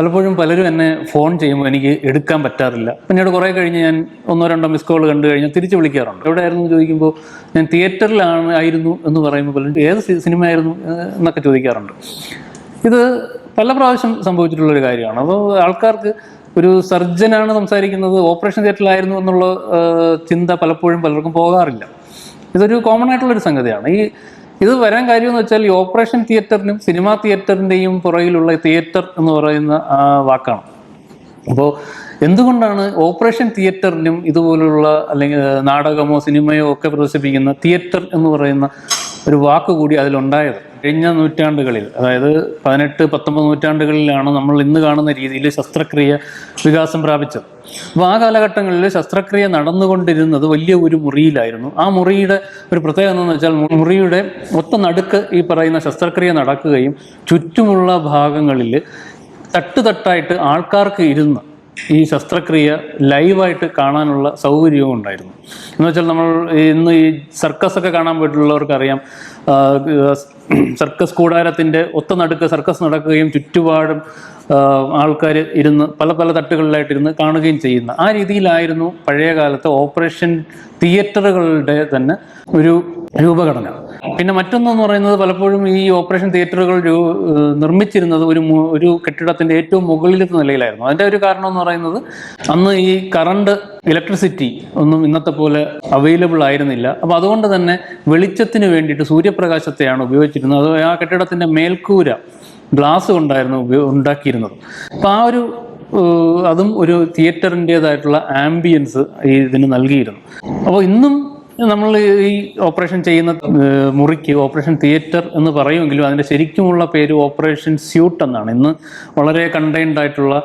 പലപ്പോഴും പലരും എന്നെ ഫോൺ ചെയ്യുമ്പോൾ എനിക്ക് എടുക്കാൻ പറ്റാറില്ല. പിന്നീട് കുറേ കഴിഞ്ഞ് ഞാൻ 1-2 മിസ് കോൾ കണ്ടു കഴിഞ്ഞാൽ തിരിച്ച് വിളിക്കാറുണ്ട്. എവിടെയായിരുന്നു ചോദിക്കുമ്പോൾ ഞാൻ ആയിരുന്നു എന്ന് പറയുമ്പോൾ പലരും ഏത് സിനിമ ആയിരുന്നു എന്നൊക്കെ ചോദിക്കാറുണ്ട്. ഇത് പല പ്രാവശ്യം സംഭവിച്ചിട്ടുള്ളൊരു കാര്യമാണ്. അപ്പോൾ ആൾക്കാർക്ക് ഒരു സർജനാണ് സംസാരിക്കുന്നത്, ഓപ്പറേഷൻ തിയേറ്ററിലായിരുന്നു എന്നുള്ള ചിന്ത പലപ്പോഴും പലർക്കും പോകാറില്ല. ഇതൊരു കോമൺ ആയിട്ടുള്ളൊരു സംഗതിയാണ്. ഇത് വരാൻ കാര്യമെന്ന് വെച്ചാൽ ഈ ഓപ്പറേഷൻ തിയേറ്ററിനും സിനിമാ തിയേറ്ററിൻ്റെയും പുറകിലുള്ള തിയേറ്റർ എന്ന് പറയുന്ന വാക്കാണ്. അപ്പോൾ എന്തുകൊണ്ടാണ് ഓപ്പറേഷൻ തിയേറ്ററിനും ഇതുപോലുള്ള അല്ലെങ്കിൽ നാടകമോ സിനിമയോ ഒക്കെ പ്രദർശിപ്പിക്കുന്ന തിയേറ്റർ എന്ന് പറയുന്ന ഒരു വാക്ക് കൂടി അതിലുണ്ടായത്? കഴിഞ്ഞ നൂറ്റാണ്ടുകളിൽ, അതായത് 18-19 നൂറ്റാണ്ടുകളിലാണ് നമ്മൾ ഇന്ന് കാണുന്ന രീതിയിൽ ശസ്ത്രക്രിയ വികാസം പ്രാപിച്ചത്. അപ്പോൾ ആ കാലഘട്ടങ്ങളിൽ ശസ്ത്രക്രിയ നടന്നുകൊണ്ടിരുന്നത് വലിയ ഒരു മുറിയിലായിരുന്നു. ആ മുറിയുടെ ഒരു പ്രത്യേകത എന്ന് വെച്ചാൽ മുറിയുടെ ഒത്ത നടുക്ക് ഈ പറയുന്ന ശസ്ത്രക്രിയ നടക്കുകയും ചുറ്റുമുള്ള ഭാഗങ്ങളിൽ തട്ടുതട്ടായിട്ട് ആൾക്കാർക്ക് ഇരുന്ന് ഈ ശസ്ത്രക്രിയ ലൈവായിട്ട് കാണാനുള്ള സൗകര്യവും ഉണ്ടായിരുന്നു. എന്ന് വെച്ചാൽ നമ്മൾ ഇന്ന് ഈ സർക്കസൊക്കെ കാണാൻ പോയിട്ടുള്ളവർക്കറിയാം, സർക്കസ് കൂടാരത്തിൻ്റെ ഒത്ത നടുക്ക് സർക്കസ് നടക്കുകയും ചുറ്റുപാടും ആൾക്കാർ ഇരുന്ന് പല പല തട്ടുകളിലായിട്ടിരുന്ന് കാണുകയും ചെയ്യുന്ന ആ രീതിയിലായിരുന്നു പഴയ കാലത്ത് ഓപ്പറേഷൻ തിയേറ്ററുകളുടെ തന്നെ ഒരു രൂപഘടന. പിന്നെ മറ്റൊന്നെന്ന് പറയുന്നത്, പലപ്പോഴും ഈ ഓപ്പറേഷൻ തിയേറ്ററുകൾ നിർമ്മിച്ചിരുന്നത് ഒരു കെട്ടിടത്തിൻ്റെ ഏറ്റവും മുകളിലത്തെ നിലയിലായിരുന്നു. അതിൻ്റെ ഒരു കാരണം എന്ന് പറയുന്നത്, അന്ന് ഈ കറണ്ട്, ഇലക്ട്രിസിറ്റി ഒന്നും ഇന്നത്തെ പോലെ അവൈലബിൾ ആയിരുന്നില്ല. അപ്പോൾ അതുകൊണ്ട് തന്നെ വെളിച്ചത്തിന് വേണ്ടിയിട്ട് സൂര്യപ്രകാശത്തെയാണ് ഉപയോഗിച്ചിരുന്നത്. അത് ആ കെട്ടിടത്തിൻ്റെ മേൽക്കൂര ഗ്ലാസ് കൊണ്ടായിരുന്നു ഉണ്ടാക്കിയിരുന്നത്. അപ്പോൾ അതും ഒരു തിയേറ്ററിൻ്റെതായിട്ടുള്ള ആംബിയൻസ് ഇതിന് നൽകിയിരുന്നു. അപ്പോൾ ഇന്നും നമ്മൾ ഈ ഓപ്പറേഷൻ ചെയ്യുന്ന മുറിക്ക് ഓപ്പറേഷൻ തിയേറ്റർ എന്ന് പറയുമെങ്കിലും അതിൻ്റെ ശരിക്കുമുള്ള പേര് ഓപ്പറേഷൻ സ്യൂട്ട് എന്നാണ്. ഇന്ന് വളരെ കണ്ടെയ്ൻഡ് ആയിട്ടുള്ള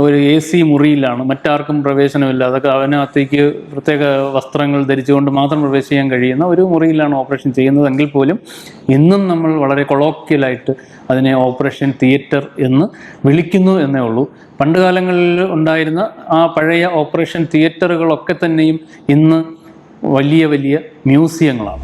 ഒരു AC മുറിയിലാണ്, മറ്റാർക്കും പ്രവേശനമില്ല. അതൊക്കെ അതിനകത്തേക്ക് പ്രത്യേക വസ്ത്രങ്ങൾ ധരിച്ചുകൊണ്ട് മാത്രം പ്രവേശിക്കാൻ കഴിയുന്ന ഒരു മുറിയിലാണ് ഓപ്പറേഷൻ ചെയ്യുന്നതെങ്കിൽ പോലും ഇന്നും നമ്മൾ വളരെ കൊളോക്കിയലായിട്ട് അതിനെ ഓപ്പറേഷൻ തിയേറ്റർ എന്ന് വിളിക്കുന്നു എന്നേ ഉള്ളൂ. പണ്ട് കാലങ്ങളിൽ ഉണ്ടായിരുന്ന ആ പഴയ ഓപ്പറേഷൻ തിയേറ്ററുകളൊക്കെ തന്നെയും ഇന്ന് വലിയ വലിയ മ്യൂസിയങ്ങളാണ്.